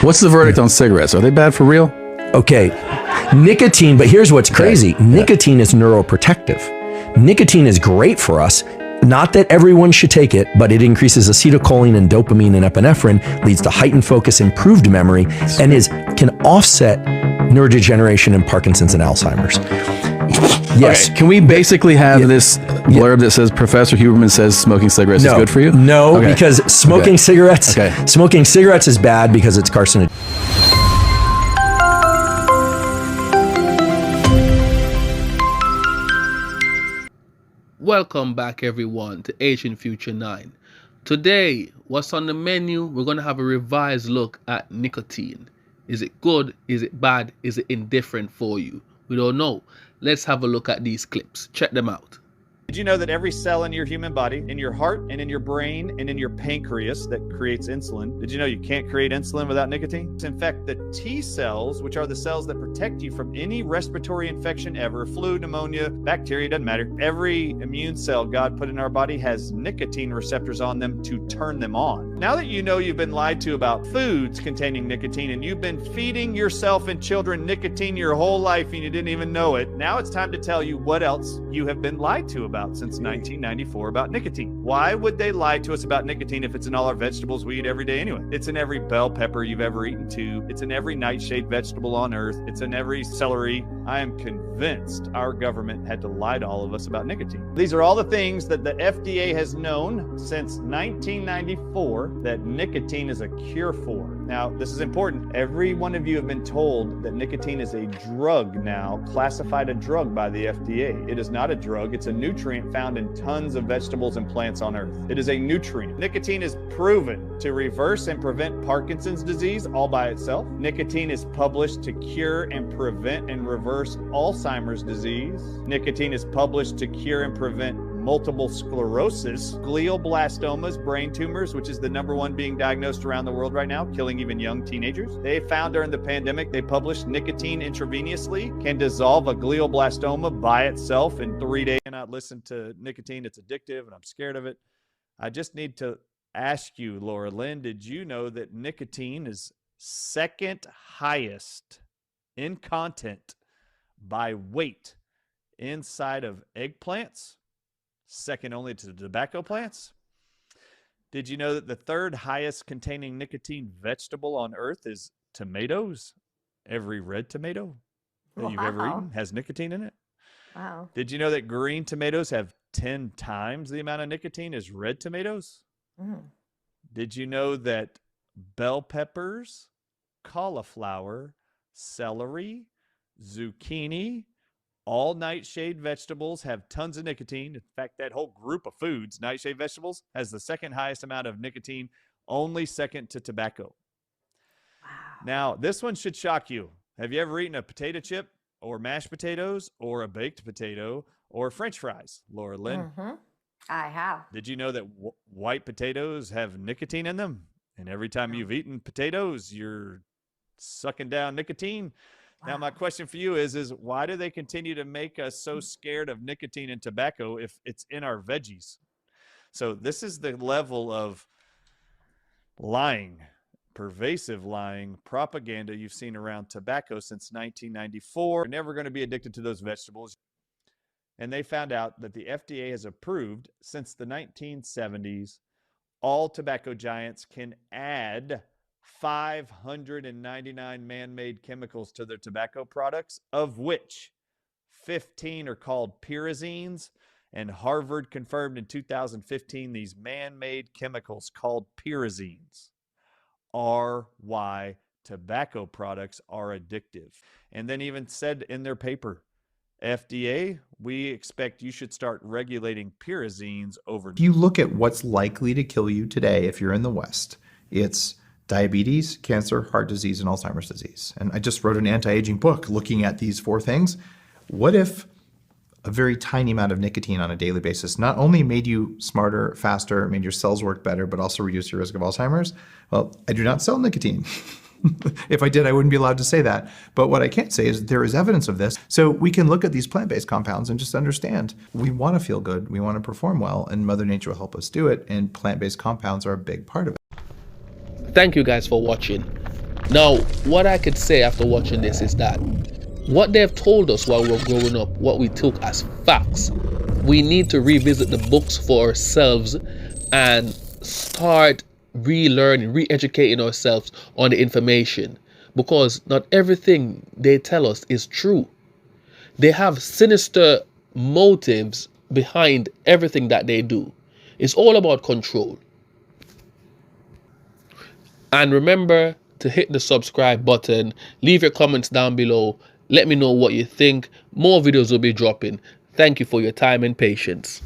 What's the verdict on cigarettes? Are they bad for real? Okay, nicotine, but here's what's crazy. Nicotine is neuroprotective. Nicotine is great for us. Not that everyone should take it, but it increases acetylcholine and dopamine and epinephrine, leads to heightened focus, improved memory, and can offset neurodegeneration and Parkinson's and Alzheimer's. Yes. Okay. Can we basically have this blurb that says Professor Huberman says smoking cigarettes is good for you? No, because smoking cigarettes is bad because it's carcinogenic. Welcome back everyone to Asian Future 9. Today, what's on the menu? We're going to have a revised look at nicotine. Is it good? Is it bad? Is it indifferent for you? We don't know. Let's have a look at these clips. Check them out. Did you know that every cell in your human body, in your heart and in your brain and in your pancreas that creates insulin, did you know you can't create insulin without nicotine? In fact, the T cells, which are the cells that protect you from any respiratory infection ever, flu, pneumonia, bacteria, doesn't matter. Every immune cell God put in our body has nicotine receptors on them to turn them on. Now that you know you've been lied to about foods containing nicotine and you've been feeding yourself and children nicotine your whole life and you didn't even know it, now it's time to tell you what else you have been lied to about since 1994 about nicotine. Why would they lie to us about nicotine if it's in all our vegetables we eat every day anyway? It's in every bell pepper you've ever eaten too. It's in every nightshade vegetable on earth. It's in every celery. I am convinced our government had to lie to all of us about nicotine. These are all the things that the FDA has known since 1994 that nicotine is a cure for. Now, this is important. Every one of you have been told that nicotine is a drug now, classified a drug by the FDA. It is not a drug. It's a nutrient found in tons of vegetables and plants on earth. It is a nutrient. Nicotine is proven to reverse and prevent Parkinson's disease all by itself. Nicotine is published to cure and prevent and reverse Alzheimer's disease. Nicotine is published to cure and prevent multiple sclerosis, glioblastomas, brain tumors, which is the #1 being diagnosed around the world right now, killing even young teenagers. They found during the pandemic, they published nicotine intravenously can dissolve a glioblastoma by itself in 3 days. I cannot listen to nicotine. It's addictive and I'm scared of it. I just need to ask you, Laura Lynn, did you know that nicotine is second highest in content by weight inside of eggplants? Second only to tobacco plants? Did you know that the third highest containing nicotine vegetable on earth is tomatoes? Every red tomato that you've ever eaten has nicotine in it. Wow. Did you know that green tomatoes have 10 times the amount of nicotine as red tomatoes? Did you know that bell peppers, cauliflower, celery, zucchini, all nightshade vegetables have tons of nicotine? In fact, that whole group of foods, nightshade vegetables, has the second highest amount of nicotine, only second to tobacco. Wow. Now, this one should shock you. Have you ever eaten a potato chip or mashed potatoes or a baked potato or French fries, Laura Lynn? I have. Did you know that white potatoes have nicotine in them? And every time you've eaten potatoes, you're sucking down nicotine. Now, my question for you is why do they continue to make us so scared of nicotine and tobacco if it's in our veggies? So this is the level of lying, pervasive lying, propaganda you've seen around tobacco since 1994. You're never going to be addicted to those vegetables. And they found out that the FDA has approved since the 1970s, all tobacco giants can add 599 man-made chemicals to their tobacco products, of which 15 are called pyrazines, and Harvard confirmed in 2015 these man-made chemicals called pyrazines are why tobacco products are addictive. And then even said in their paper, FDA, we expect you should start regulating pyrazines over. If you look at what's likely to kill you today, if you're in the West, it's diabetes, cancer, heart disease, and Alzheimer's disease. And I just wrote an anti-aging book looking at these 4 things. What if a very tiny amount of nicotine on a daily basis not only made you smarter, faster, made your cells work better, but also reduced your risk of Alzheimer's? Well, I do not sell nicotine. If I did, I wouldn't be allowed to say that. But what I can say is there is evidence of this. So we can look at these plant-based compounds and just understand we want to feel good, we want to perform well, and Mother Nature will help us do it. And plant-based compounds are a big part of it. Thank you guys for watching. Now, what I could say after watching this is that what they've told us while we were growing up, what we took as facts, we need to revisit the books for ourselves and start relearning, re-educating ourselves on the information, because not everything they tell us is true. They have sinister motives behind everything that they do. It's all about control. And remember to hit the subscribe button, leave your comments down below, let me know what you think. More videos will be dropping. Thank you for your time and patience.